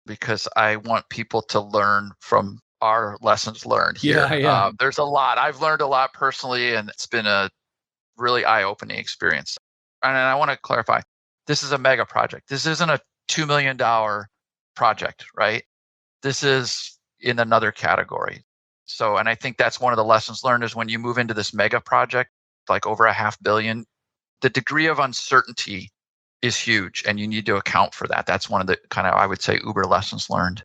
because I want people to learn from our lessons learned here. Yeah, yeah. There's a lot. I've learned a lot personally, and it's been a really eye-opening experience. And I want to clarify, this is a mega project. This isn't a $2 million project, right? This is in another category. So, and I think that's one of the lessons learned is when you move into this mega project, like over $500 million, the degree of uncertainty is huge and you need to account for that. That's one of the kind of, I would say, uber lessons learned.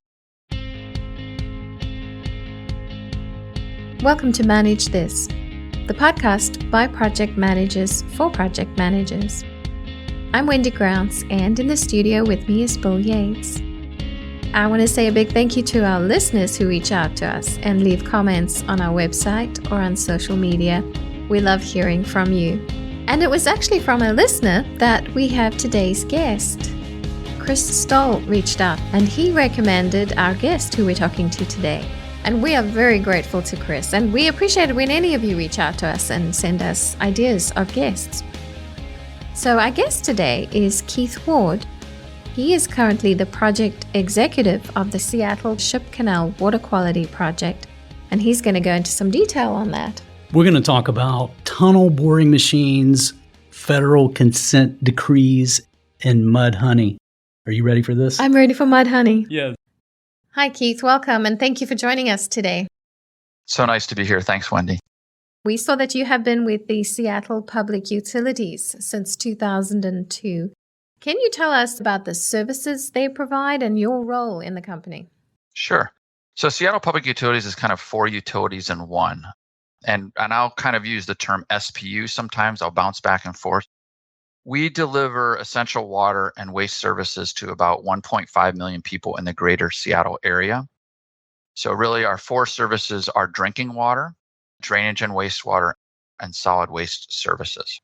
Welcome to Manage This, the podcast by project managers for project managers. I'm Wendy Grounds, and in the studio with me is Bill Yates. I want to say a big thank you to our listeners who reach out to us and leave comments on our website or on social media. We love hearing from you. And it was actually from a listener that we have today's guest. Chris Stoll reached out and he recommended our guest who we're talking to today. And we are very grateful to Chris, and we appreciate it when any of you reach out to us and send us ideas of guests. So our guest today is Keith Ward. He is currently the project executive of the Seattle Ship Canal Water Quality Project, and he's going to go into some detail on that. We're going to talk about tunnel boring machines, federal consent decrees, and mud honey. Are you ready for this? I'm ready for mud honey. Yeah. Hi, Keith. Welcome, and thank you for joining us today. So nice to be here. Thanks, Wendy. We saw that you have been with the Seattle Public Utilities since 2002. Can you tell us about the services they provide and your role in the company? Sure. So Seattle Public Utilities is kind of 4 utilities in one. And I'll kind of use the term SPU sometimes. I'll bounce back and forth. We deliver essential water and waste services to about 1.5 million people in the greater Seattle area. So really our 4 services are drinking water, drainage and wastewater, and solid waste services.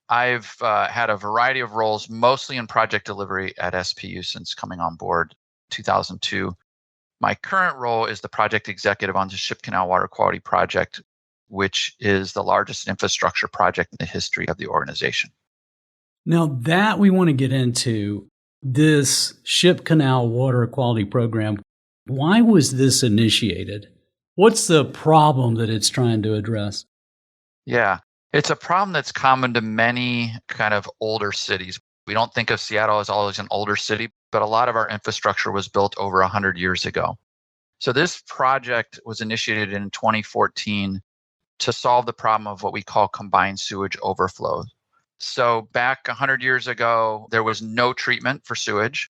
I've had a variety of roles, mostly in project delivery at SPU since coming on board 2002. My current role is the project executive on the Ship Canal Water Quality Project, which is the largest infrastructure project in the history of the organization. Now that we want to get into this Ship Canal Water Quality Program, why was this initiated? What's the problem that it's trying to address? Yeah, it's a problem that's common to many kind of older cities. We don't think of Seattle as always an older city, but a lot of our infrastructure was built over 100 years ago. So this project was initiated in 2014 to solve the problem of what we call combined sewage overflow. So back 100 years ago, there was no treatment for sewage,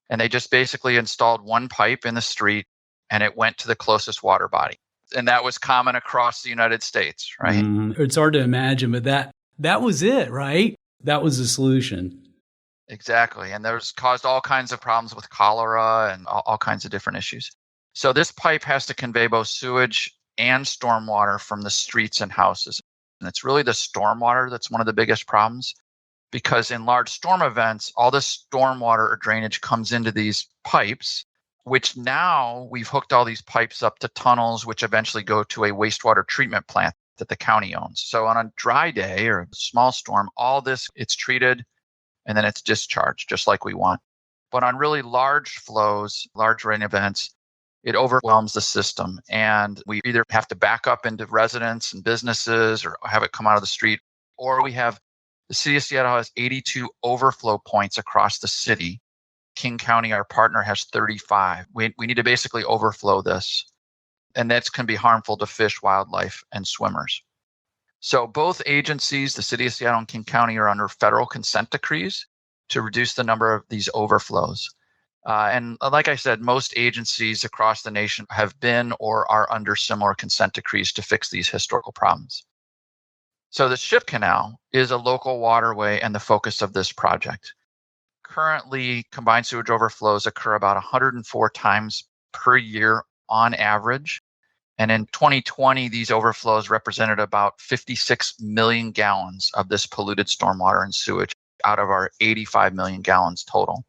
and they just basically installed one pipe in the street and it went to the closest water body. And that was common across the United States, right? It's hard to imagine, but that was it, right? That was the solution. Exactly. And there's caused all kinds of problems with cholera and all kinds of different issues. So this pipe has to convey both sewage and stormwater from the streets and houses. And it's really the stormwater that's one of the biggest problems, because in large storm events, all this stormwater or drainage comes into these pipes, which now we've hooked all these pipes up to tunnels, which eventually go to a wastewater treatment plant that the county owns. So on a dry day or a small storm, all this, it's treated and then it's discharged just like we want. But on really large flows, large rain events, it overwhelms the system, and we either have to back up into residents and businesses or have it come out of the street, or we have the city of Seattle has 82 overflow points across the city. King County, our partner, has 35. We need to basically overflow this, and that's can be harmful to fish, wildlife, and swimmers. So both agencies, the city of Seattle and King County, are under federal consent decrees to reduce the number of these overflows. And like I said, most agencies across the nation have been or are under similar consent decrees to fix these historical problems. So the Ship Canal is a local waterway and the focus of this project. Currently, combined sewage overflows occur about 104 times per year on average. And in 2020, these overflows represented about 56 million gallons of this polluted stormwater and sewage out of our 85 million gallons total.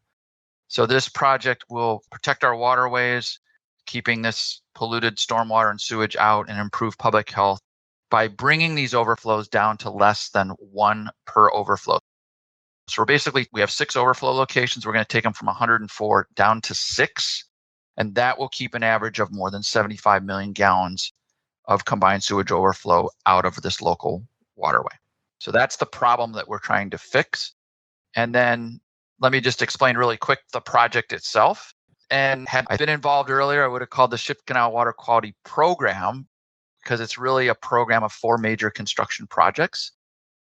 So this project will protect our waterways, keeping this polluted stormwater and sewage out, and improve public health by bringing these overflows down to less than 1 per overflow. So we have 6 overflow locations. We're going to take them from 104 down to 6 And that will keep an average of more than 75 million gallons of combined sewage overflow out of this local waterway. So that's the problem that we're trying to fix. And then let me just explain really quick the project itself. And had I been involved earlier, I would have called the Ship Canal Water Quality Program, because it's really a program of 4 major construction projects.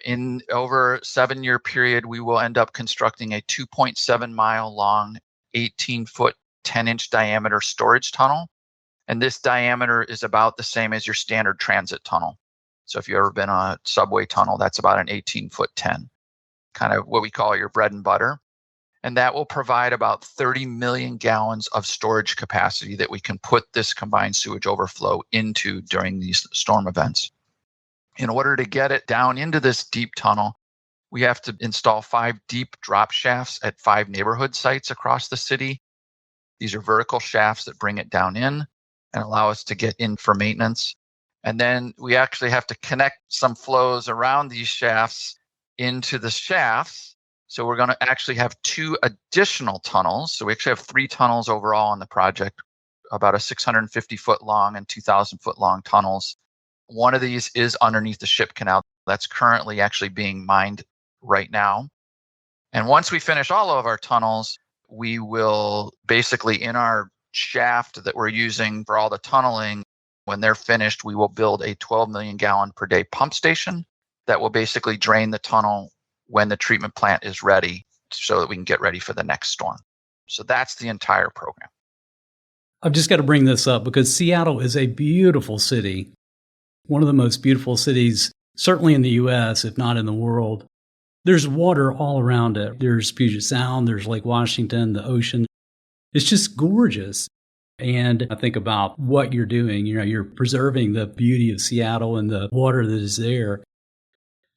In over a 7-year period, we will end up constructing a 2.7 mile long, 18-foot, 10-inch diameter storage tunnel. And this diameter is about the same as your standard transit tunnel. So if you've ever been on a subway tunnel, that's about an 18-foot 10, kind of what we call your bread and butter. And that will provide about 30 million gallons of storage capacity that we can put this combined sewage overflow into during these storm events. In order to get it down into this deep tunnel, we have to install 5 deep drop shafts at 5 neighborhood sites across the city. These are vertical shafts that bring it down in and allow us to get in for maintenance. And then we actually have to connect some flows around these shafts into the shafts. So we're going to actually have 2 additional tunnels. So we actually have 3 tunnels overall on the project, about a 650-foot long and 2,000-foot long tunnels. One of these is underneath the ship canal. That's currently actually being mined right now. And once we finish all of our tunnels, we will basically, in our shaft that we're using for all the tunneling, when they're finished, we will build a 12 million gallon per day pump station that will basically drain the tunnel when the treatment plant is ready, so that we can get ready for the next storm. So that's the entire program. I've just got to bring this up because Seattle is a beautiful city, one of the most beautiful cities, certainly in the U.S., if not in the world. There's water all around it. There's Puget Sound, there's Lake Washington, the ocean. It's just gorgeous. And I think about what you're doing. You're preserving the beauty of Seattle and the water that is there.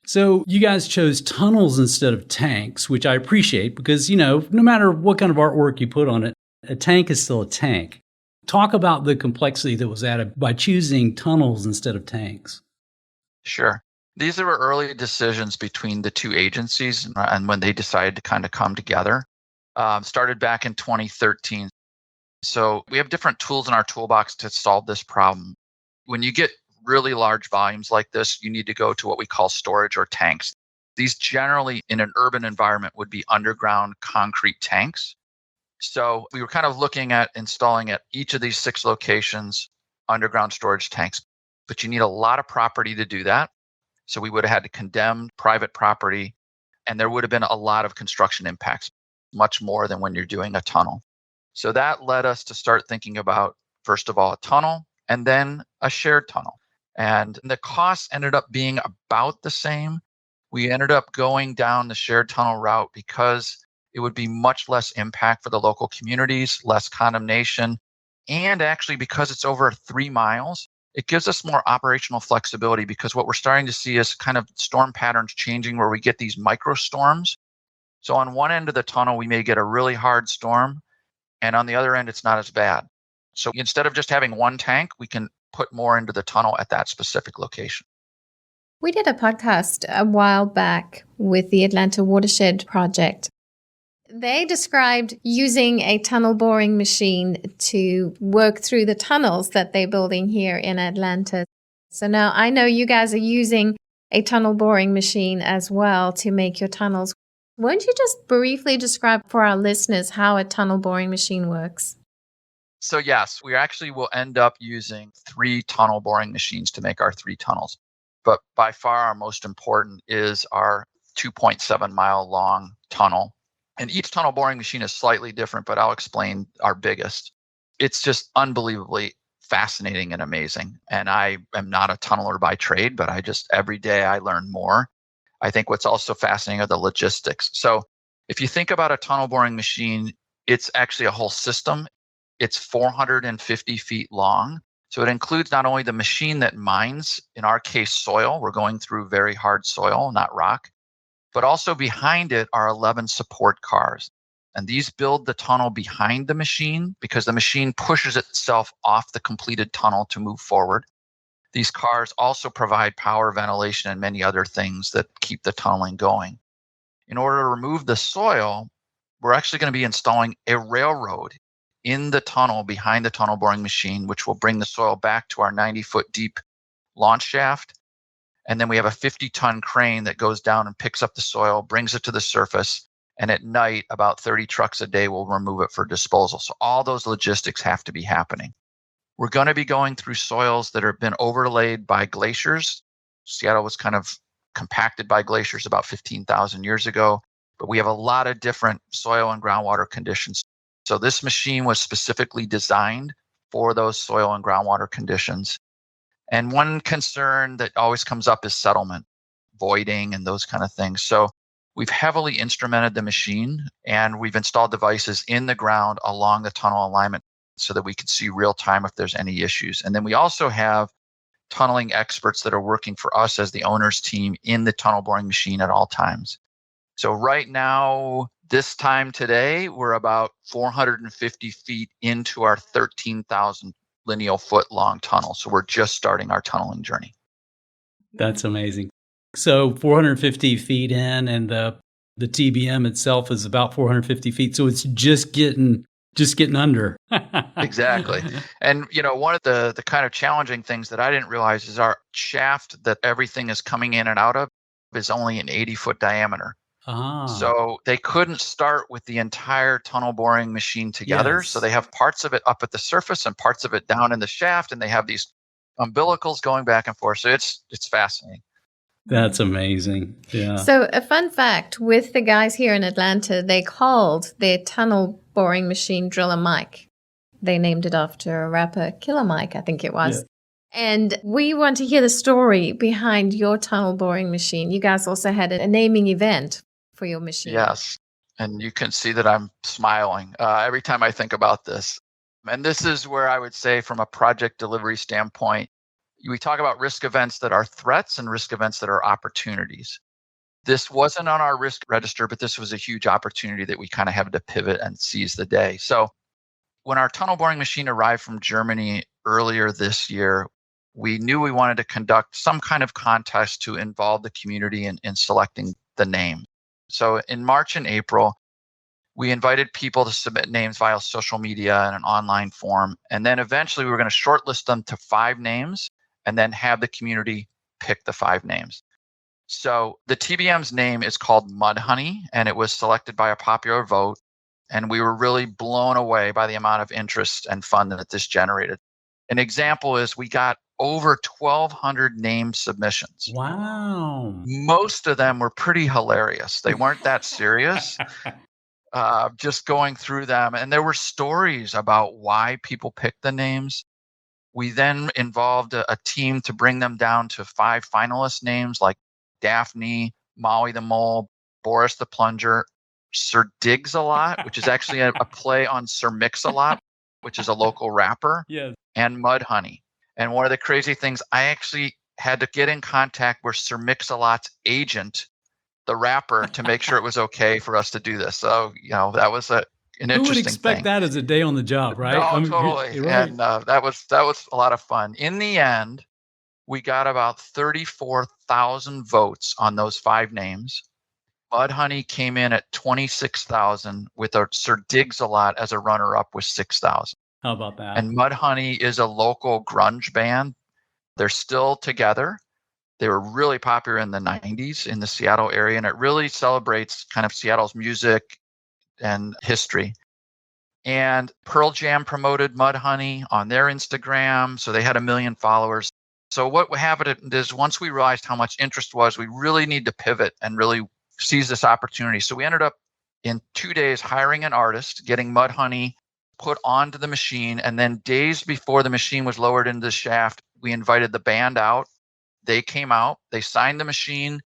So you guys chose tunnels instead of tanks, which I appreciate because, no matter what kind of artwork you put on it, a tank is still a tank. Talk about the complexity that was added by choosing tunnels instead of tanks. Sure. These were early decisions between the 2 agencies and when they decided to kind of come together. Started back in 2013. So we have different tools in our toolbox to solve this problem. When you get really large volumes like this, you need to go to what we call storage or tanks. These generally in an urban environment would be underground concrete tanks. So we were kind of looking at installing at each of these 6 locations underground storage tanks, but you need a lot of property to do that. So we would have had to condemn private property, and there would have been a lot of construction impacts, much more than when you're doing a tunnel. So that led us to start thinking about, first of all, a tunnel and then a shared tunnel. And the costs ended up being about the same. We ended up going down the shared tunnel route because it would be much less impact for the local communities, less condemnation, and actually because it's over 3 miles, it gives us more operational flexibility because what we're starting to see is kind of storm patterns changing where we get these micro storms. So on one end of the tunnel, we may get a really hard storm, and on the other end, it's not as bad. So instead of just having 1 tank, we can put more into the tunnel at that specific location. We did a podcast a while back with the Atlanta Watershed Project. They described using a tunnel boring machine to work through the tunnels that they're building here in Atlanta. So now I know you guys are using a tunnel boring machine as well to make your tunnels. Won't you just briefly describe for our listeners how a tunnel boring machine works? So yes, we actually will end up using 3 tunnel boring machines to make our 3 tunnels. But by far our most important is our 2.7 mile long tunnel. And each tunnel boring machine is slightly different, but I'll explain our biggest. It's just unbelievably fascinating and amazing. And I am not a tunneler by trade, but every day I learn more. I think what's also fascinating are the logistics. So if you think about a tunnel boring machine, it's actually a whole system. It's 450 feet long. So it includes not only the machine that mines, in our case, soil. We're going through very hard soil, not rock. But also behind it are 11 support cars. And these build the tunnel behind the machine because the machine pushes itself off the completed tunnel to move forward. These cars also provide power, ventilation, and many other things that keep the tunneling going. In order to remove the soil, we're actually going to be installing a railroad in the tunnel behind the tunnel boring machine, which will bring the soil back to our 90-foot deep launch shaft. And then we have a 50-ton crane that goes down and picks up the soil, brings it to the surface. And at night, about 30 trucks a day will remove it for disposal. So all those logistics have to be happening. We're going to be going through soils that have been overlaid by glaciers. Seattle was kind of compacted by glaciers about 15,000 years ago, but we have a lot of different soil and groundwater conditions. So this machine was specifically designed for those soil and groundwater conditions. And one concern that always comes up is settlement, voiding, and those kind of things. So we've heavily instrumented the machine, and we've installed devices in the ground along the tunnel alignment so that we can see real time if there's any issues. And then we also have tunneling experts that are working for us as the owner's team in the tunnel boring machine at all times. So right now, this time today, we're about 450 feet into our 13,000 lineal foot long tunnel. So we're just starting our tunneling journey. That's amazing. So 450 feet in, and the TBM itself is about 450 feet. So it's just getting under. Exactly. And, one of the kind of challenging things that I didn't realize is our shaft that everything is coming in and out of is only an 80-foot diameter. So they couldn't start with the entire tunnel boring machine together. Yes. So they have parts of it up at the surface and parts of it down in the shaft, and they have these umbilicals going back and forth. So it's fascinating. That's amazing. Yeah. So a fun fact with the guys here in Atlanta, they called their tunnel boring machine Driller Mike. They named it after a rapper, Killer Mike, I think it was. Yeah. And we want to hear the story behind your tunnel boring machine. You guys also had a naming event for your machine. Yes. And you can see that I'm smiling every time I think about this. And this is where I would say from a project delivery standpoint, we talk about risk events that are threats and risk events that are opportunities. This wasn't on our risk register, but this was a huge opportunity that we kind of had to pivot and seize the day. So when our tunnel boring machine arrived from Germany earlier this year, we knew we wanted to conduct some kind of contest to involve the community in selecting the name. So in March and April, we invited people to submit names via social media and an online form. And then eventually we were going to shortlist them to 5 names and then have the community pick the 5 names. So the TBM's name is called Mudhoney, and it was selected by a popular vote. And we were really blown away by the amount of interest and fun that this generated. An example is we got over 1,200 name submissions. Wow. Most of them were pretty hilarious. They weren't that serious. Just going through them. And there were stories about why people picked the names. We then involved a team to bring them down to 5 finalist names like Daphne, Maui the Mole, Boris the Plunger, Sir Diggs-a-Lot, which is actually a play on Sir Mix-a-Lot, which is a local rapper, yes, and Mudhoney. And one of the crazy things, I actually had to get in contact with Sir Mix-a-Lot's agent, the rapper, to make sure it was okay for us to do this. So, that was an interesting thing. Who would expect that as a day on the job, right? No, totally. You're right. And that was a lot of fun. In the end, we got about 34,000 votes on those 5 names. Mudhoney came in at 26,000 with a Sir Diggs-a-Lot as a runner-up with 6,000. How about that? And Mudhoney is a local grunge band. They're still together. They were really popular in the 90s in the Seattle area, and it really celebrates kind of Seattle's music and history. And Pearl Jam promoted Mudhoney on their Instagram, so they had 1 million followers. So what happened is once we realized how much interest was, we really need to pivot and really seize this opportunity. So we ended up in 2 days hiring an artist, getting Mudhoney put onto the machine, and then days before the machine was lowered into the shaft, we invited the band out. They came out, they signed the machine.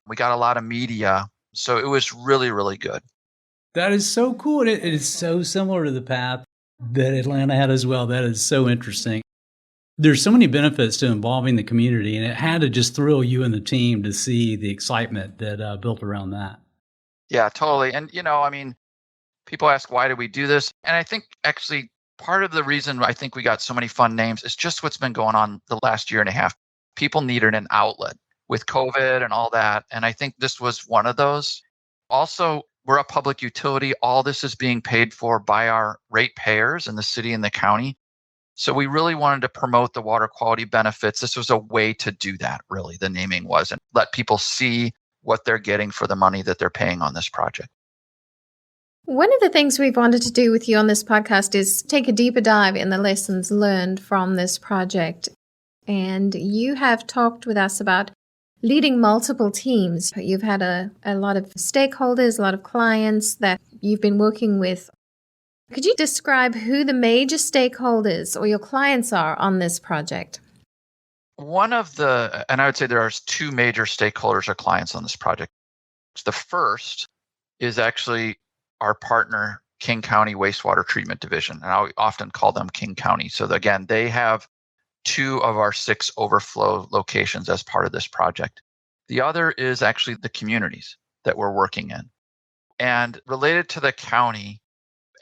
We got a lot of media. So it was really, really good. That is so cool. It is so similar to the path that Atlanta had as well. That is so interesting. There's so many benefits to involving the community, and it had to just thrill you and the team to see the excitement that built around that. Yeah, totally. And, people ask, why do we do this? And I think actually part of the reason I think we got so many fun names is just what's been going on the last year and a half. People needed an outlet with COVID and all that. And I think this was one of those. Also, we're a public utility. All this is being paid for by our ratepayers in the city and the county. So we really wanted to promote the water quality benefits. This was a way to do that, really, the naming was, and let people see what they're getting for the money that they're paying on this project. One of the things we've wanted to do with you on this podcast is take a deeper dive in the lessons learned from this project. And you have talked with us about leading multiple teams. You've had a lot of stakeholders, a lot of clients that you've been working with. Could you describe who the major stakeholders or your clients are on this project? And I would say there are two major stakeholders or clients on this project. The first is actually our partner, King County Wastewater Treatment Division. And I often call them King County. So again, they have 2 of our 6 overflow locations as part of this project. The other is actually the communities that we're working in. And related to the county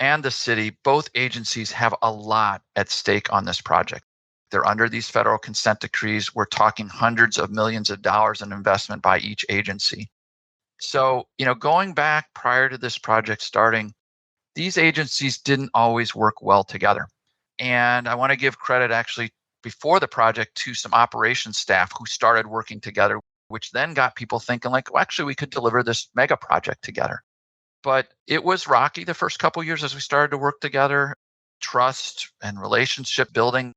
and the city, both agencies have a lot at stake on this project. They're under these federal consent decrees. We're talking hundreds of millions of dollars in investment by each agency. So, going back prior to this project starting, these agencies didn't always work well together. And I want to give credit actually before the project to some operations staff who started working together, which then got people thinking like, well, actually, we could deliver this mega project together. But it was rocky the first couple of years as we started to work together, trust and relationship building.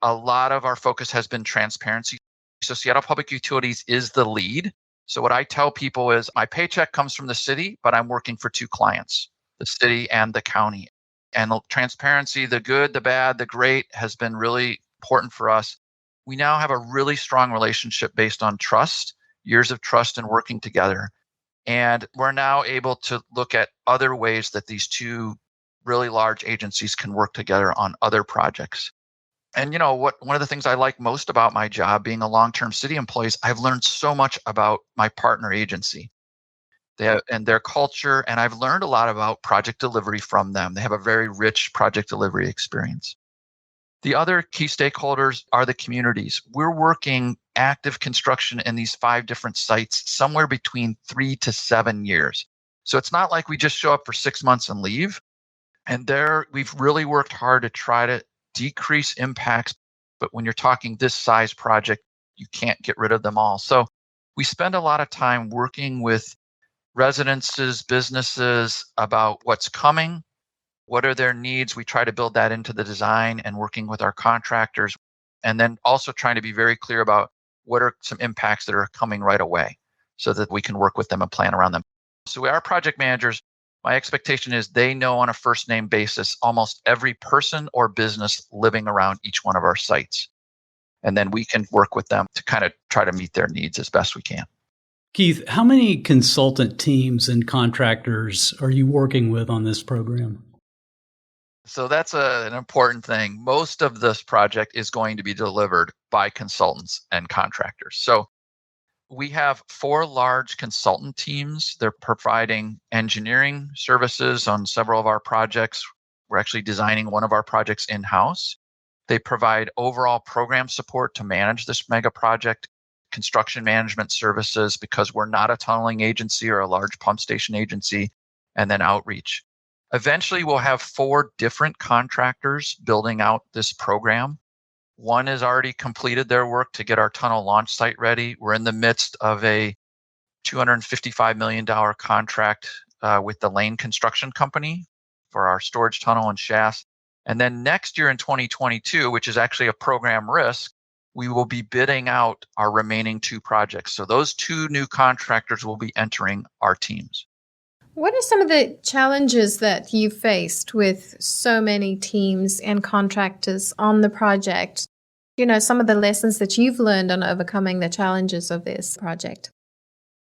A lot of our focus has been transparency. So Seattle Public Utilities is the lead. So what I tell people is my paycheck comes from the city, but I'm working for 2 clients, the city and the county. And the transparency, the good, the bad, the great has been really important for us. We now have a really strong relationship based on trust, years of trust and working together. And we're now able to look at other ways that these 2 really large agencies can work together on other projects. And one of the things I like most about my job being a long-term city employee is I've learned so much about my partner agency and their culture. And I've learned a lot about project delivery from them. They have a very rich project delivery experience. The other key stakeholders are the communities. We're working active construction in these 5 different sites, somewhere between 3 to 7 years. So it's not like we just show up for 6 months and leave. And we've really worked hard to try to decrease impacts. But when you're talking this size project, you can't get rid of them all. So we spend a lot of time working with residences, businesses about what's coming, what are their needs. We try to build that into the design and working with our contractors. And then also trying to be very clear about what are some impacts that are coming right away so that we can work with them and plan around them. So our project managers, my expectation is they know on a first name basis almost every person or business living around each one of our sites. And then we can work with them to kind of try to meet their needs as best we can. Keith, how many consultant teams and contractors are you working with on this program? So that's an important thing. Most of this project is going to be delivered by consultants and contractors. So we have 4 large consultant teams. They're providing engineering services on several of our projects. We're actually designing one of our projects in-house. They provide overall program support to manage this mega project, construction management services because we're not a tunneling agency or a large pump station agency, and then outreach. Eventually, we'll have 4 different contractors building out this program. One has already completed their work to get our tunnel launch site ready. We're in the midst of a $255 million contract with the Lane Construction Company for our storage tunnel and shafts. And then next year in 2022, which is actually a program risk, we will be bidding out our remaining 2 projects. So those 2 new contractors will be entering our teams. What are some of the challenges that you faced with so many teams and contractors on the project? Some of the lessons that you've learned on overcoming the challenges of this project.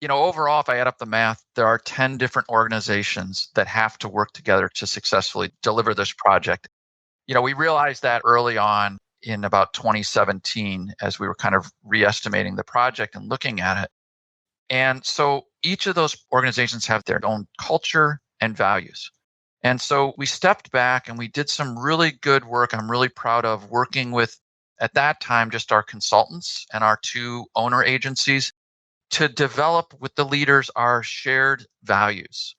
Overall, if I add up the math, there are 10 different organizations that have to work together to successfully deliver this project. We realized that early on in about 2017 as we were kind of re-estimating the project and looking at it. And so each of those organizations have their own culture and values. And so we stepped back and we did some really good work. I'm really proud of working with, at that time, just our consultants and our 2 owner agencies to develop with the leaders our shared values.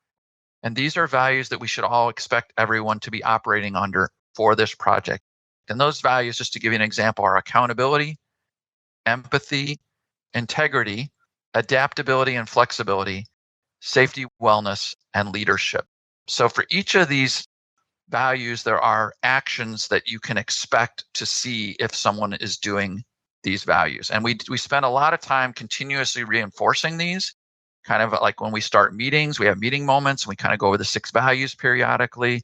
And these are values that we should all expect everyone to be operating under for this project. And those values, just to give you an example, are accountability, empathy, integrity, adaptability and flexibility, safety, wellness, and leadership. So for each of these values, there are actions that you can expect to see if someone is doing these values. And we spend a lot of time continuously reinforcing these, kind of like when we start meetings, we have meeting moments, and we kind of go over the 6 values periodically.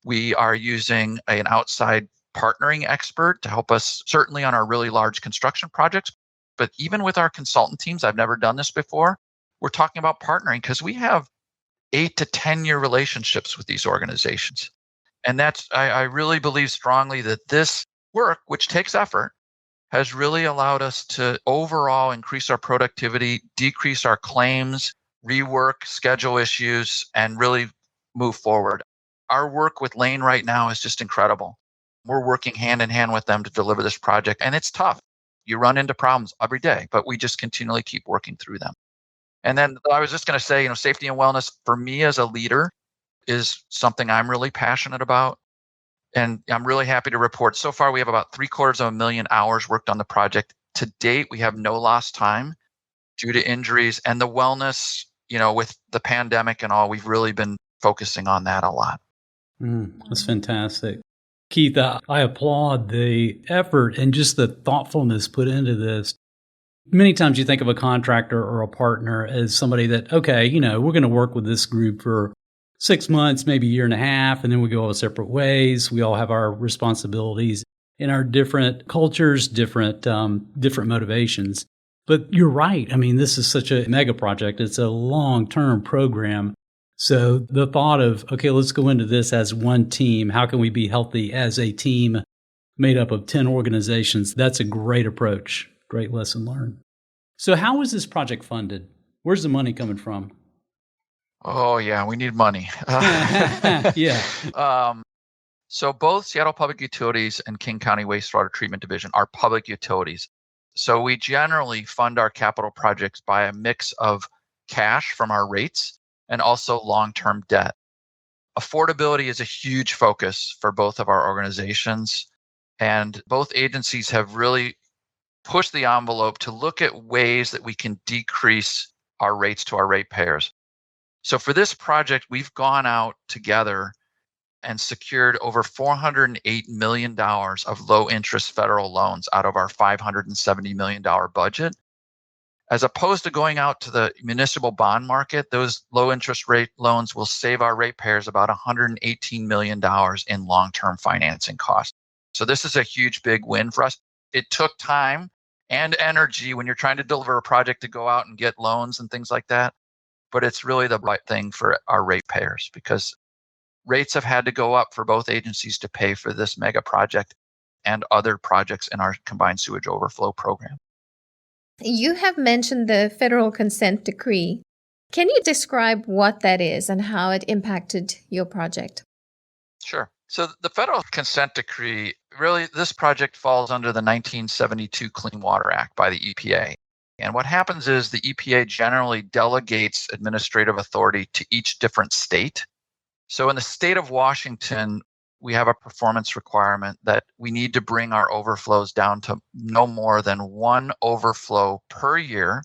We are using an outside partnering expert to help us, certainly on our really large construction projects. But even with our consultant teams, I've never done this before. We're talking about partnering because we have 8 to 10-year relationships with these organizations. And I really believe strongly that this work, which takes effort, has really allowed us to overall increase our productivity, decrease our claims, rework schedule issues, and really move forward. Our work with Lane right now is just incredible. We're working hand in hand with them to deliver this project, and it's tough. You run into problems every day, but we just continually keep working through them. And then I was just going to say, safety and wellness for me as a leader is something I'm really passionate about. And I'm really happy to report so far we have about 750,000 hours worked on the project. To date, we have no lost time due to injuries, and the wellness, with the pandemic and all, we've really been focusing on that a lot. That's fantastic. Keith, I applaud the effort and just the thoughtfulness put into this. Many times you think of a contractor or a partner as somebody that, okay, we're going to work with this group for 6 months, maybe a year and a half, and then we go our separate ways. We all have our responsibilities in our different cultures, different motivations. But you're right. I mean, this is such a mega project. It's a long-term program. So the thought of, okay, let's go into this as one team. How can we be healthy as a team made up of 10 organizations? That's a great approach. Great lesson learned. So how was this project funded? Where's the money coming from? Oh, yeah, we need money. Yeah. So both Seattle Public Utilities and King County Wastewater Treatment Division are public utilities. So we generally fund our capital projects by a mix of cash from our rates and also long-term debt. Affordability is a huge focus for both of our organizations, and both agencies have really pushed the envelope to look at ways that we can decrease our rates to our ratepayers. So for this project, we've gone out together and secured over $408 million of low interest federal loans out of our $570 million budget. As opposed to going out to the municipal bond market, those low interest rate loans will save our ratepayers about $118 million in long-term financing costs. So this is a huge, big win for us. It took time and energy when you're trying to deliver a project to go out and get loans and things like that. But it's really the right thing for our ratepayers because rates have had to go up for both agencies to pay for this mega project and other projects in our combined sewage overflow program. You have mentioned the federal consent decree. Can you describe what that is and how it impacted your project? Sure. So the federal consent decree, really, this project falls under the 1972 Clean Water Act by the EPA. And what happens is the EPA generally delegates administrative authority to each different state. So in the state of Washington, we have a performance requirement that we need to bring our overflows down to no more than 1 overflow per year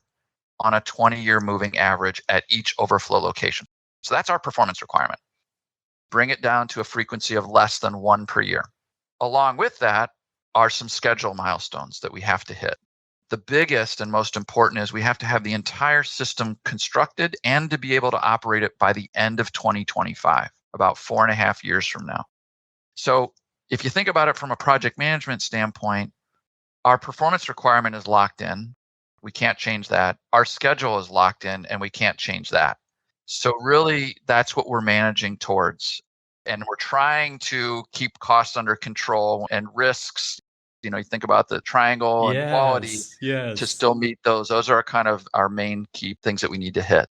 on a 20-year moving average at each overflow location. So that's our performance requirement. Bring it down to a frequency of less than 1 per year. Along with that are some schedule milestones that we have to hit. The biggest and most important is we have to have the entire system constructed and to be able to operate it by the end of 2025, about 4.5 years from now. So if you think about it from a project management standpoint, our performance requirement is locked in. We can't change that. Our schedule is locked in and we can't change that. So really, that's what we're managing towards. And we're trying to keep costs under control and risks. You think about the triangle and quality to still meet those. Those are kind of our main key things that we need to hit.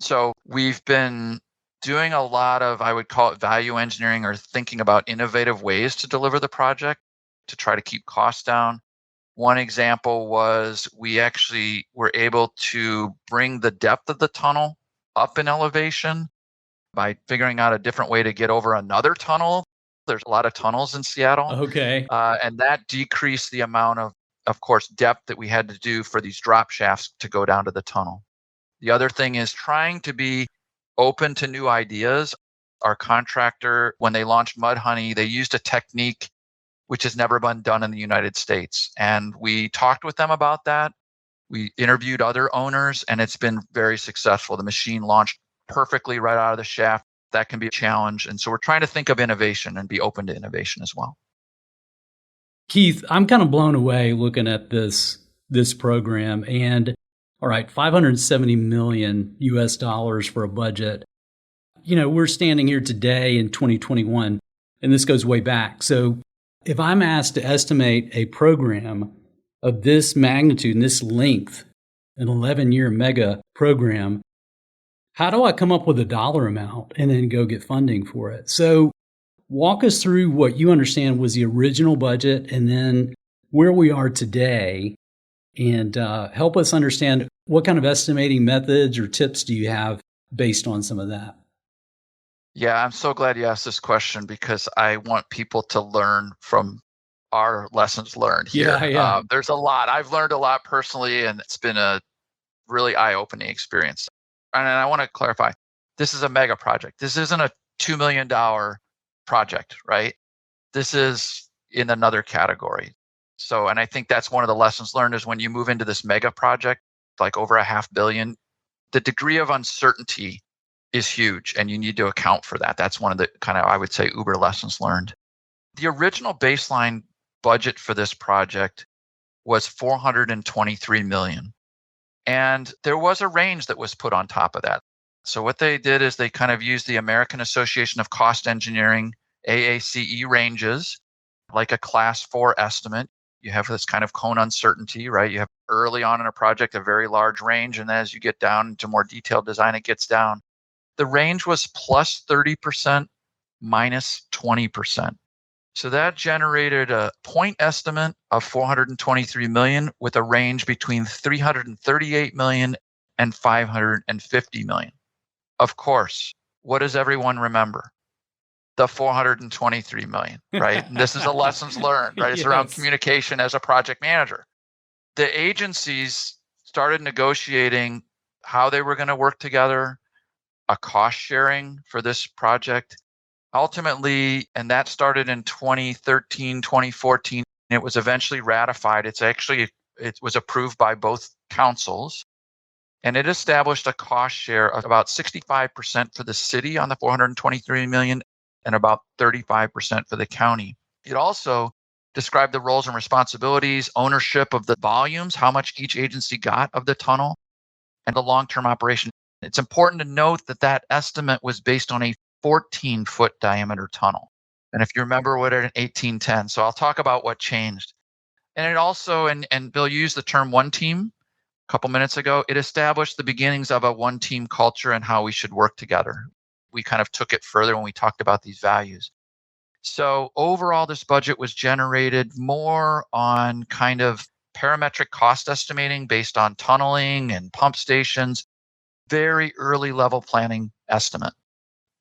So we've been doing a lot of, I would call it value engineering or thinking about innovative ways to deliver the project to try to keep costs down. One example was we actually were able to bring the depth of the tunnel up in elevation by figuring out a different way to get over another tunnel. There's a lot of tunnels in Seattle. Okay. And that decreased the amount of course, depth that we had to do for these drop shafts to go down to the tunnel. The other thing is trying to be open to new ideas. Our contractor, when they launched Mudhoney, they used a technique which has never been done in the United States. And we talked with them about that. We interviewed other owners, and it's been very successful. The machine launched perfectly right out of the shaft. That can be a challenge. And so we're trying to think of innovation and be open to innovation as well. Keith, I'm kind of blown away looking at this program. And all right, $570 million US dollars for a budget. We're standing here today in 2021, and this goes way back. So if I'm asked to estimate a program of this magnitude and this length, an 11-year mega program, how do I come up with a dollar amount and then go get funding for it? So walk us through what you understand was the original budget and then where we are today, and help us understand what kind of estimating methods or tips do you have based on some of that? Yeah, I'm so glad you asked this question because I want people to learn from our lessons learned here. Yeah. There's a lot. I've learned a lot personally, and it's been a really eye-opening experience. And I want to clarify, this is a mega project. This isn't a $2 million project, right? This is in another category. So, and I think that's one of the lessons learned is when you move into this mega project, like over $500 million, the degree of uncertainty is huge, and you need to account for that. That's one of the kind of, I would say, uber lessons learned. The original baseline budget for this project was $423 million. And there was a range that was put on top of that. So what they did is they kind of used the American Association of Cost Engineering, AACE ranges, like a class 4 estimate. You have this kind of cone uncertainty, right? You have early on in a project a very large range, and as you get down into more detailed design, it gets down. The range was plus 30%, minus 20%. So that generated a point estimate of $423 million with a range between $338 million and $550 million. Of course, what does everyone remember? The $423 million, right? And this is the lessons learned, right? It's around communication as a project manager. The agencies started negotiating how they were going to work together, a cost sharing for this project. Ultimately, and that started in 2013, 2014, it was eventually ratified. It was approved by both councils, and it established a cost share of about 65% for the city on the $423 million and about 35% for the county. It also described the roles and responsibilities, ownership of the volumes, how much each agency got of the tunnel, and the long-term operation. It's important to note that that estimate was based on a 14-foot diameter tunnel. And if you remember what an 1810, so I'll talk about what changed. And it also, and Bill used the term one team a couple minutes ago, it established the beginnings of a one team culture and how we should work together. We kind of took it further when we talked about these values. So overall, this budget was generated more on kind of parametric cost estimating based on tunneling and pump stations, very early level planning estimate.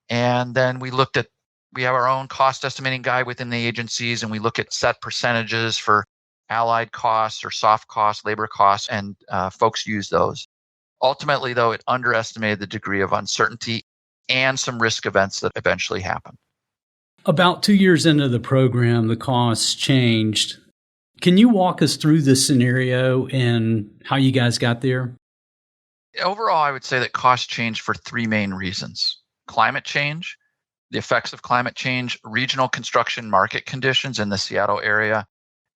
And then we have our own cost estimating guide within the agencies, and we look at set percentages for allied costs or soft costs, labor costs, and folks use those. Ultimately, though, it underestimated the degree of uncertainty and some risk events that eventually happened. About 2 years into the program, the costs changed. Can you walk us through this scenario and how you guys got there? Overall, I would say that costs changed for three main reasons. Climate change, the effects of climate change, regional construction market conditions in the Seattle area.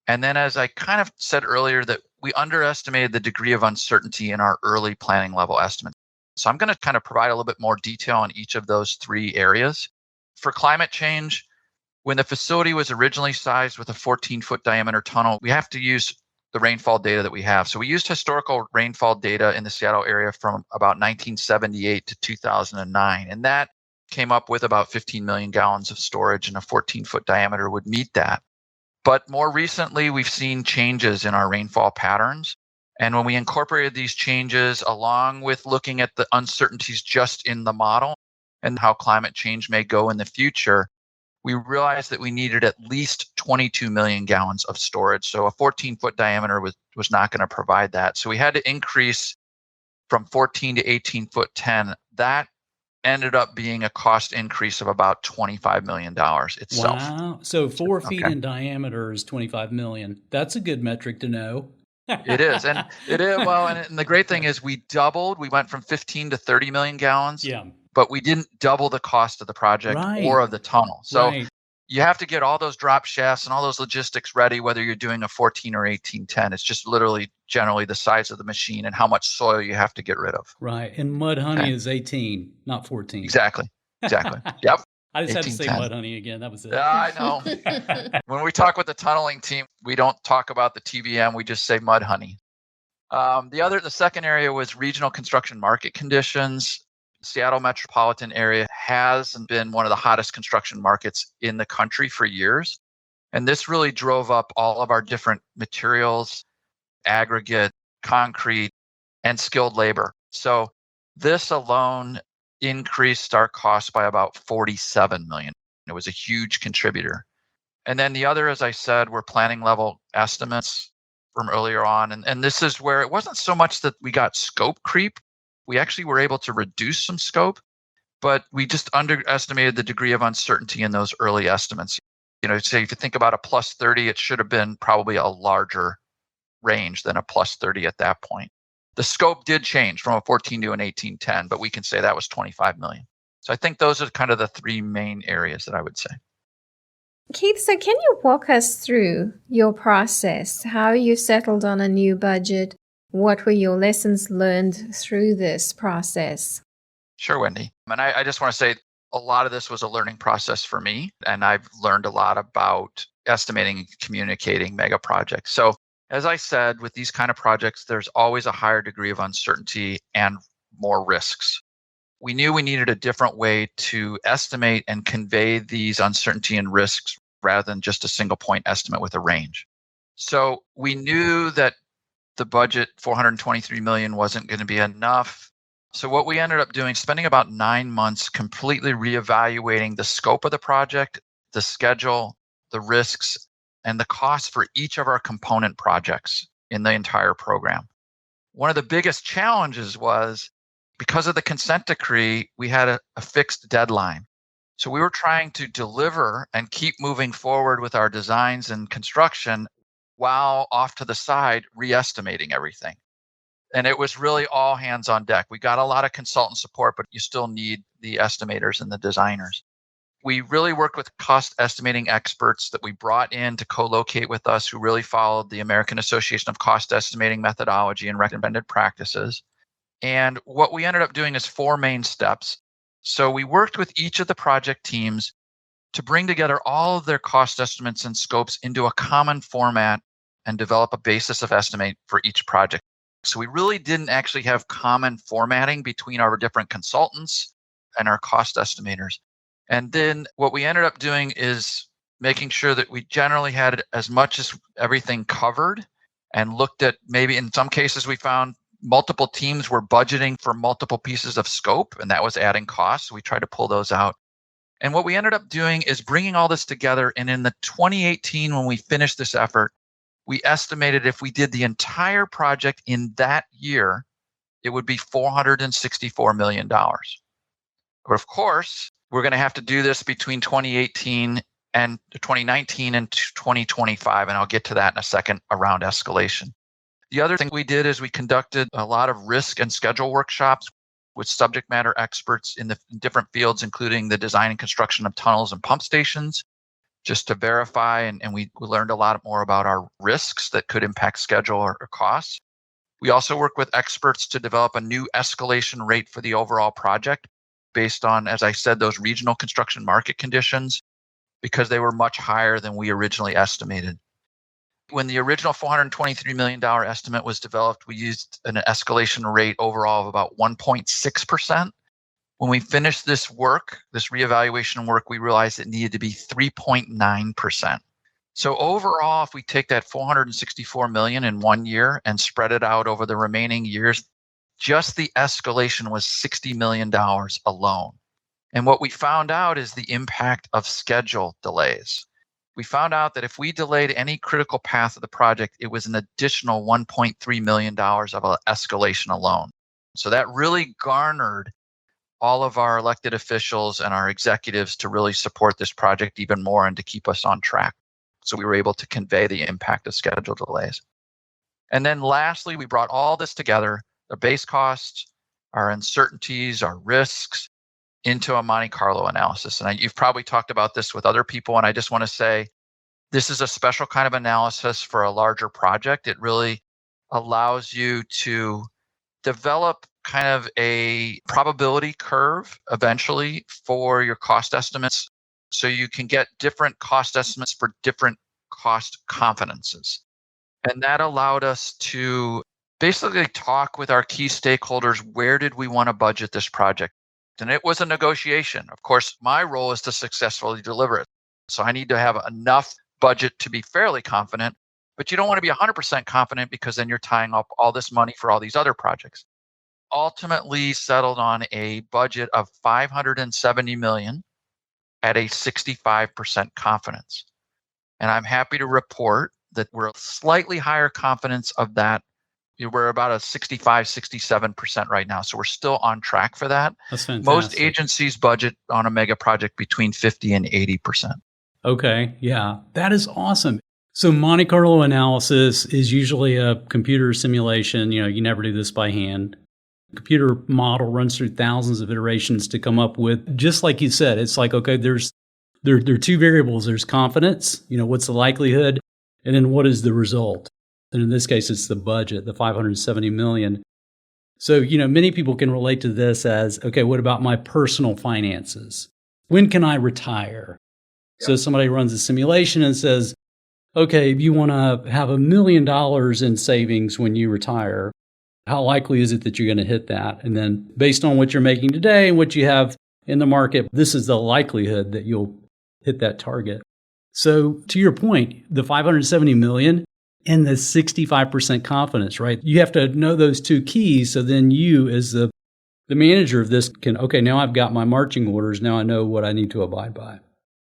And then, as I kind of said earlier, that we underestimated the degree of uncertainty in our early planning level estimates. So I'm going to kind of provide a little bit more detail on each of those three areas. For climate change, when the facility was originally sized with a 14-foot diameter tunnel, we have to use the rainfall data that we have. So we used historical rainfall data in the Seattle area from about 1978 to 2009. And that came up with about 15 million gallons of storage, and a 14-foot diameter would meet that. But more recently, we've seen changes in our rainfall patterns. And when we incorporated these changes, along with looking at the uncertainties just in the model, and how climate change may go in the future, we realized that we needed at least 22 million gallons of storage. So a 14-foot diameter was not going to provide that. So we had to increase from 14 to 18-foot 10. That ended up being a cost increase of about $25 million itself. Wow. So 4 feet in diameter is 25 million. That's a good metric to know. It is. And it is. Well, and the great thing is we doubled. We went from 15 to 30 million gallons. Yeah. But we didn't double the cost of the project or of the tunnel. So you have to get all those drop shafts and all those logistics ready, whether you're doing a 14 or 1810. It's just literally generally the size of the machine and how much soil you have to get rid of. Right. And mud honey is 18, not 14. Exactly. Yep. I just had to say mud honey again. That was it. I know. When we talk with the tunneling team, we don't talk about the TBM. We just say mud honey. The second area was regional construction market conditions. Seattle metropolitan area has been one of the hottest construction markets in the country for years. And this really drove up all of our different materials, aggregate, concrete, and skilled labor. So this alone increased our cost by about $47 million. It was a huge contributor. And then the other, as I said, were planning level estimates from earlier on. And this is where it wasn't so much that we got scope creep. We actually were able to reduce some scope, but we just underestimated the degree of uncertainty in those early estimates. Say if you think about a plus 30, it should have been probably a larger range than a plus 30 at that point. The scope did change from a 14 to an 1810, but we can say that was 25 million. So I think those are kind of the three main areas that I would say. Keith, so can you walk us through your process, how you settled on a new budget? What were your lessons learned through this process? Sure, Wendy. And I just want to say a lot of this was a learning process for me, and I've learned a lot about estimating and communicating mega projects. So as I said, with these kind of projects, there's always a higher degree of uncertainty and more risks. We knew we needed a different way to estimate and convey these uncertainty and risks rather than just a single point estimate with a range. So we knew that the budget, $423 million, wasn't going to be enough. So what we ended up doing, spending about 9 months completely reevaluating the scope of the project, the schedule, the risks, and the costs for each of our component projects in the entire program. One of the biggest challenges was because of the consent decree, we had a fixed deadline. So we were trying to deliver and keep moving forward with our designs and construction while off to the side re-estimating everything. And it was really all hands on deck. We got a lot of consultant support, but you still need the estimators and the designers. We really worked with cost estimating experts that we brought in to co-locate with us who really followed the American Association of Cost Estimating methodology and recommended practices. And what we ended up doing is 4 main steps. So we worked with each of the project teams to bring together all of their cost estimates and scopes into a common format and develop a basis of estimate for each project. So we really didn't actually have common formatting between our different consultants and our cost estimators. And then what we ended up doing is making sure that we generally had as much as everything covered and looked at maybe in some cases we found multiple teams were budgeting for multiple pieces of scope, and that was adding costs. So we tried to pull those out. And what we ended up doing is bringing all this together. And in the 2018, when we finished this effort, we estimated if we did the entire project in that year, it would be $464 million. But of course, we're going to have to do this between 2018 and 2019 and 2025. And I'll get to that in a second around escalation. The other thing we did is we conducted a lot of risk and schedule workshops with subject matter experts in the different fields, including the design and construction of tunnels and pump stations, just to verify. And we learned a lot more about our risks that could impact schedule or costs. We also work with experts to develop a new escalation rate for the overall project based on, as I said, those regional construction market conditions, because they were much higher than we originally estimated. When the original $423 million estimate was developed, we used an escalation rate overall of about 1.6%. When we finished this work, this reevaluation work, we realized it needed to be 3.9%. So overall, if we take that $464 million in 1 year and spread it out over the remaining years, just the escalation was $60 million alone. And what we found out is the impact of schedule delays. We found out that if we delayed any critical path of the project, it was an additional $1.3 million of escalation alone. So that really garnered all of our elected officials and our executives to really support this project even more and to keep us on track. So we were able to convey the impact of schedule delays. And then lastly, we brought all this together, the base costs, our uncertainties, our risks, into a Monte Carlo analysis. And you've probably talked about this with other people, and I just want to say this is a special kind of analysis for a larger project. It really allows you to develop kind of a probability curve eventually for your cost estimates, so you can get different cost estimates for different cost confidences. And that allowed us to basically talk with our key stakeholders, where did we want to budget this project? And it was a negotiation. Of course, my role is to successfully deliver it. So I need to have enough budget to be fairly confident, but you don't want to be 100% confident because then you're tying up all this money for all these other projects. Ultimately settled on a budget of $570 million at a 65% confidence. And I'm happy to report that we're a slightly higher confidence of that. We're about a 65, 67% right now. So we're still on track for that. That's fantastic. Most agencies budget on a mega project between 50 and 80%. Okay. Yeah. That is awesome. So Monte Carlo analysis is usually a computer simulation. You never do this by hand. Computer model runs through thousands of iterations to come up with, just like you said, it's like, okay, there are two variables. There's confidence, what's the likelihood, and then what is the result? And in this case, it's the budget, the $570 million. So, many people can relate to this as, okay, what about my personal finances? When can I retire? Yep. So somebody runs a simulation and says, okay, if you want to have $1 million in savings when you retire, how likely is it that you're going to hit that? And then based on what you're making today and what you have in the market, this is the likelihood that you'll hit that target. So to your point, the $570 million and the 65% confidence, right? You have to know those two keys. So then you, as the manager of this, can, okay, now I've got my marching orders. Now I know what I need to abide by.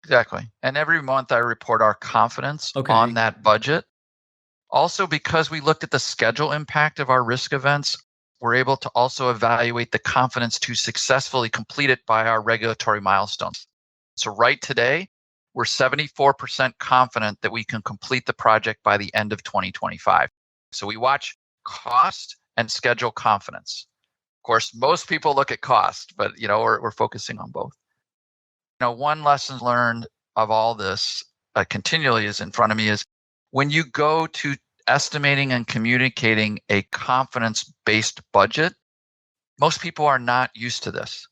Exactly. And every month I report our confidence on that budget. Also, because we looked at the schedule impact of our risk events, we're able to also evaluate the confidence to successfully complete it by our regulatory milestones. So right today, we're 74% confident that we can complete the project by the end of 2025. So we watch cost and schedule confidence. Of course, most people look at cost, but we're focusing on both. One lesson learned of all this continually is in front of me is when you go to estimating and communicating a confidence-based budget, most people are not used to this.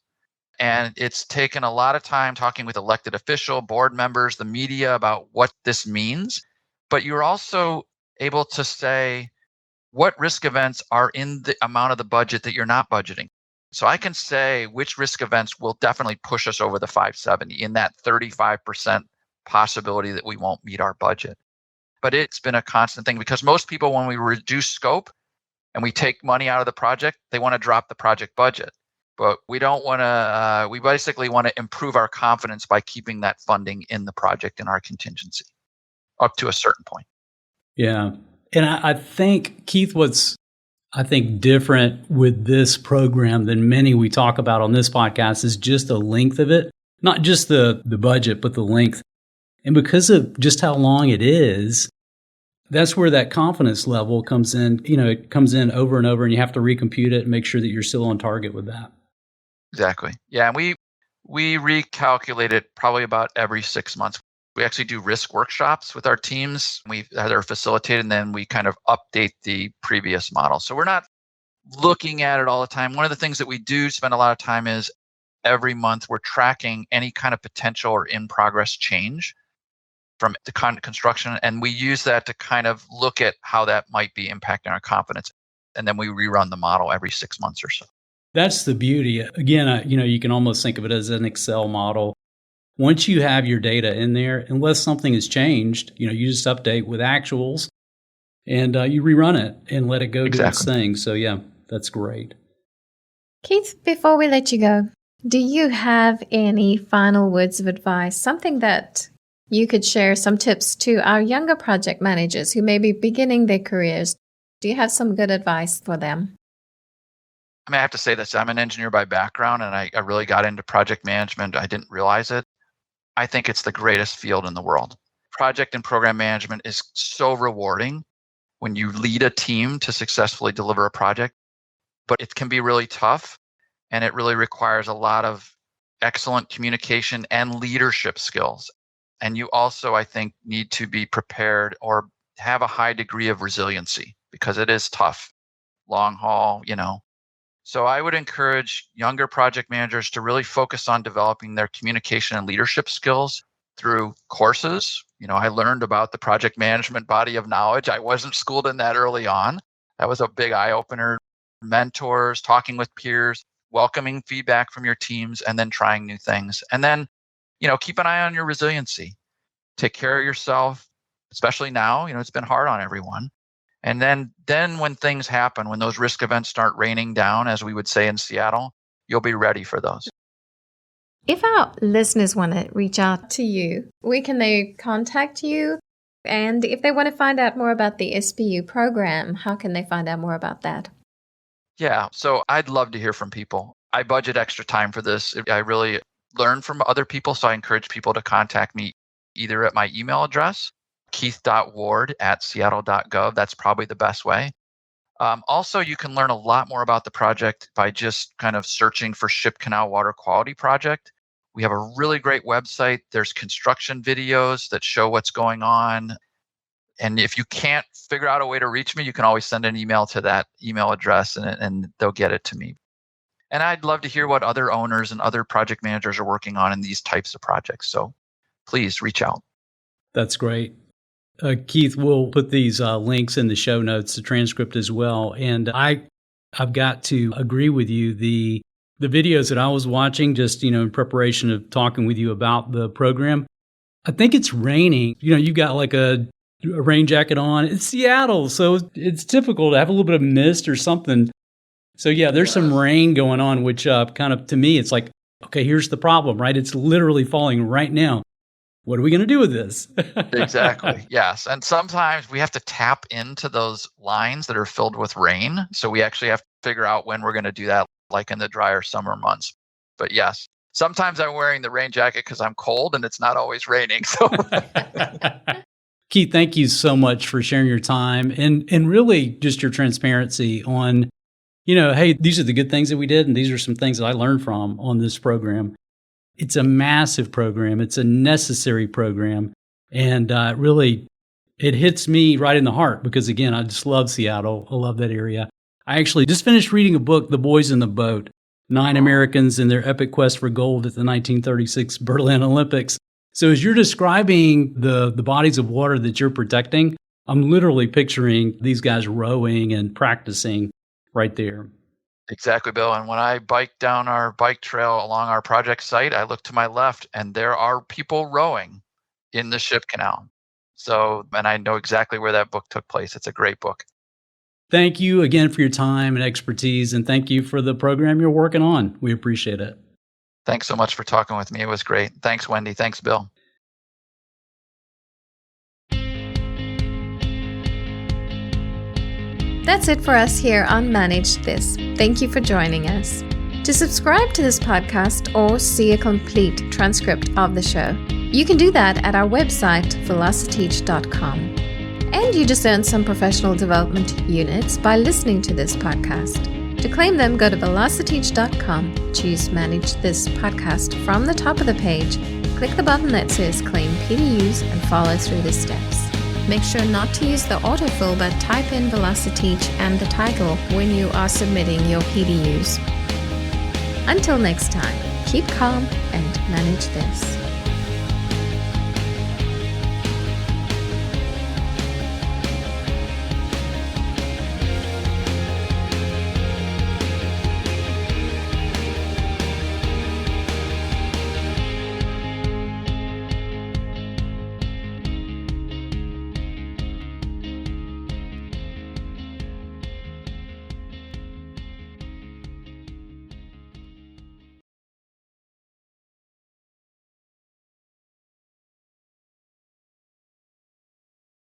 And it's taken a lot of time talking with elected official, board members, the media about what this means. But you're also able to say what risk events are in the amount of the budget that you're not budgeting. So I can say which risk events will definitely push us over the 570 in that 35% possibility that we won't meet our budget. But it's been a constant thing because most people, when we reduce scope and we take money out of the project, they want to drop the project budget. But we don't want to, we basically want to improve our confidence by keeping that funding in the project in our contingency up to a certain point. Yeah. And I think, Keith, what's different with this program than many we talk about on this podcast is just the length of it, not just the budget, but the length. And because of just how long it is, that's where that confidence level comes in. It comes in over and over, and you have to recompute it and make sure that you're still on target with that. Exactly. Yeah. And we recalculate it probably about every 6 months. We actually do risk workshops with our teams. They're facilitated, and then we kind of update the previous model. So we're not looking at it all the time. One of the things that we do spend a lot of time is every month we're tracking any kind of potential or in progress change from the kind of construction. And we use that to kind of look at how that might be impacting our confidence. And then we rerun the model every 6 months or so. That's the beauty. Again, you can almost think of it as an Excel model. Once you have your data in there, unless something has changed, you just update with actuals and you rerun it and let it go do its thing. So yeah, that's great. Keith, before we let you go, Do you have any final words of advice, something that you could share, some tips to our younger project managers who may be beginning their careers? Do you have some good advice for them? I mean, I have to say this. I'm an engineer by background, and I really got into project management. I didn't realize it. I think it's the greatest field in the world. Project and program management is so rewarding when you lead a team to successfully deliver a project, but it can be really tough, and it really requires a lot of excellent communication and leadership skills. And you also, I think, need to be prepared or have a high degree of resiliency because it is tough, long haul. So I would encourage younger project managers to really focus on developing their communication and leadership skills through courses. I learned about the project management body of knowledge. I wasn't schooled in that early on. That was a big eye opener. Mentors, talking with peers, welcoming feedback from your teams, and then trying new things. And then, keep an eye on your resiliency. Take care of yourself, especially now. It's been hard on everyone. And then when things happen, when those risk events start raining down, as we would say in Seattle, you'll be ready for those. If our listeners want to reach out to you, where can they contact you? And if they want to find out more about the SBU program, how can they find out more about that? Yeah, so I'd love to hear from people. I budget extra time for this. I really learn from other people, so I encourage people to contact me either at my email address, keith.ward@seattle.gov. That's probably the best way. Also, you can learn a lot more about the project by just kind of searching for Ship Canal Water Quality Project. We have a really great website. There's construction videos that show what's going on. And if you can't figure out a way to reach me, you can always send an email to that email address and they'll get it to me. And I'd love to hear what other owners and other project managers are working on in these types of projects. So please reach out. That's great. Keith, we'll put these links in the show notes, the transcript as well. And I've got to agree with you. The videos that I was watching just, in preparation of talking with you about the program, I think it's raining. You got like a rain jacket on. It's Seattle, so it's typical to have a little bit of mist or something. So yeah, there's some rain going on, which kind of, to me, it's like, okay, here's the problem, right? It's literally falling right now. What are we going to do with this? Exactly. Yes. And sometimes we have to tap into those lines that are filled with rain. So we actually have to figure out when we're going to do that, like in the drier summer months. But yes, sometimes I'm wearing the rain jacket because I'm cold and it's not always raining. So Keith, thank you so much for sharing your time and really just your transparency on, hey, these are the good things that we did and these are some things that I learned from on this program. It's a massive program. It's a necessary program. And really, it hits me right in the heart because, again, I just love Seattle. I love that area. I actually just finished reading a book, The Boys in the Boat, 9 Americans in their epic quest for gold at the 1936 Berlin Olympics. So as you're describing the bodies of water that you're protecting, I'm literally picturing these guys rowing and practicing right there. Exactly, Bill. And when I bike down our bike trail along our project site, I look to my left and there are people rowing in the Ship Canal. So, and I know exactly where that book took place. It's a great book. Thank you again for your time and expertise. And thank you for the program you're working on. We appreciate it. Thanks so much for talking with me. It was great. Thanks, Wendy. Thanks, Bill. That's it for us here on Manage This. Thank you for joining us. To subscribe to this podcast or see a complete transcript of the show, you can do that at our website, velociteach.com. And you just earned some professional development units by listening to this podcast. To claim them, go to velociteach.com, choose Manage This Podcast from the top of the page, click the button that says Claim PDUs, and follow through the steps. Make sure not to use the autofill, but type in Velociteach and the title when you are submitting your PDUs. Until next time, keep calm and manage this.